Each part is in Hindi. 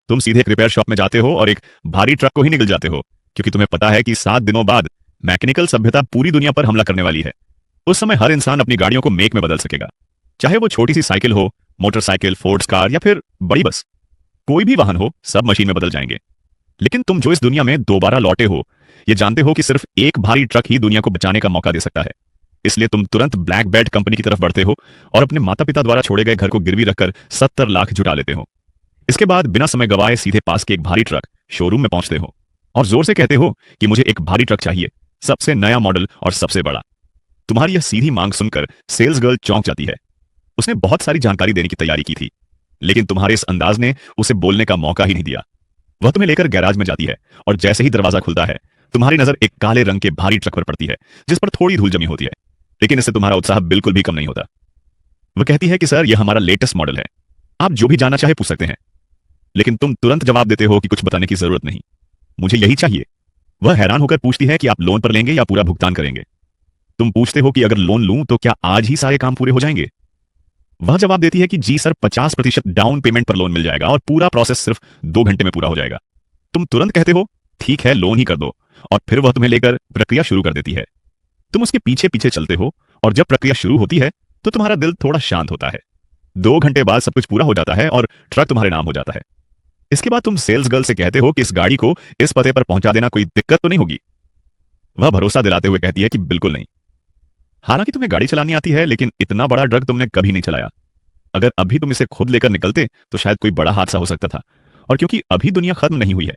तुम सीधे एक रिपेयर शॉप में जाते हो और एक भारी ट्रक को ही निगल जाते हो, क्योंकि तुम्हें पता है कि 7 दिनों बाद मैकेनिकल सभ्यता पूरी दुनिया पर हमला करने वाली है। उस समय हर इंसान अपनी गाड़ियों को मेक में बदल सकेगा, चाहे वो छोटी सी साइकिल हो, मोटरसाइकिल, फोर्ड्स कार या फिर बड़ी बस। कोई भी वाहन हो, सब मशीन में बदल जाएंगे। लेकिन तुम जो इस दुनिया में दोबारा लौटे हो, ये जानते हो कि सिर्फ एक भारी ट्रक ही दुनिया को बचाने का मौका दे सकता है। इसलिए तुम तुरंत ब्लैक बेल्ट कंपनी की तरफ बढ़ते हो और अपने माता पिता द्वारा छोड़े गए घर को गिरवी रखकर 70 लाख जुटा लेते हो। इसके बाद बिना समय गवाए सीधे पास के एक भारी ट्रक शोरूम में पहुंचते हो और जोर से कहते हो कि मुझे एक भारी ट्रक चाहिए, सबसे नया मॉडल और सबसे बड़ा। तुम्हारी यह सीधी मांग सुनकर सेल्स गर्ल चौंक जाती है। उसने बहुत सारी जानकारी देने की तैयारी की थी, लेकिन तुम्हारे इस अंदाज ने उसे बोलने का मौका ही नहीं दिया। वह तुम्हें लेकर गैराज में जाती है और जैसे ही दरवाजा खुलता है, तुम्हारी नजर एक काले रंग के भारी ट्रक पर पड़ती है, जिस पर थोड़ी धूल जमी होती है। लेकिन इससे तुम्हारा उत्साह बिल्कुल भी कम नहीं होता। वह कहती है कि सर, यह हमारा लेटेस्ट मॉडल है, आप जो भी जानना चाहे पूछ सकते हैं। लेकिन तुम तुरंत जवाब देते हो कि कुछ बताने की जरूरत नहीं, मुझे यही चाहिए। वह हैरान होकर पूछती है कि आप लोन पर लेंगे या पूरा भुगतान करेंगे। तुम पूछते हो कि अगर लोन लूं तो क्या आज ही सारे काम पूरे हो जाएंगे। वह जवाब देती है कि जी सर, 50% डाउन पेमेंट पर लोन मिल जाएगा और पूरा प्रोसेस सिर्फ 2 घंटे में पूरा हो जाएगा। तुम तुरंत कहते हो ठीक है, लोन ही कर दो, और फिर वह तुम्हें लेकर प्रक्रिया शुरू कर देती है। तुम उसके पीछे पीछे चलते हो और जब प्रक्रिया शुरू होती है तो तुम्हारा दिल थोड़ा शांत होता है। 2 घंटे बाद सब कुछ पूरा हो जाता है और ट्रक तुम्हारे नाम हो जाता है। इसके बाद तुम सेल्स गर्ल से कहते हो कि इस गाड़ी को इस पते पर पहुंचा देना कोई दिक्कत तो नहीं होगी। वह भरोसा दिलाते हुए कहती है कि बिल्कुल नहीं। हालांकि तुम्हें गाड़ी चलानी आती है, लेकिन इतना बड़ा ट्रक तुमने कभी नहीं चलाया। अगर अभी तुम इसे खुद लेकर निकलते तो शायद कोई बड़ा हादसा हो सकता था, और क्योंकि अभी दुनिया खत्म नहीं हुई है,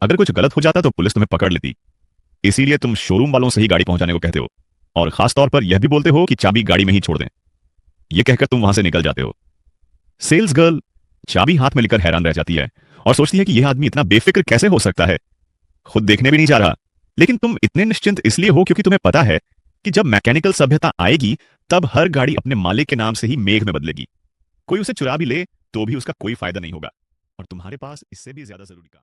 अगर कुछ गलत हो जाता तो पुलिस तुम्हें पकड़ लेती। इसीलिए तुम शोरूम वालों से ही गाड़ी पहुंचाने को कहते हो, और खास तौर पर यह भी बोलते हो कि चाबी गाड़ी में ही छोड़ दें। यह कहकर तुम वहां से निकल जाते हो। सेल्स गर्ल चाबी हाथ में लेकर हैरान रह जाती है और सोचती है कि यह आदमी इतना बेफिक्र कैसे हो सकता है, खुद देखने भी नहीं जा रहा। लेकिन तुम इतने निश्चिंत इसलिए हो क्योंकि तुम्हें पता है कि जब मैकेनिकल सभ्यता आएगी तब हर गाड़ी अपने मालिक के नाम से ही मेघ में बदलेगी। कोई उसे चुरा भी ले तो भी उसका कोई फायदा नहीं होगा, और तुम्हारे पास इससे भी ज्यादा जरूरी काम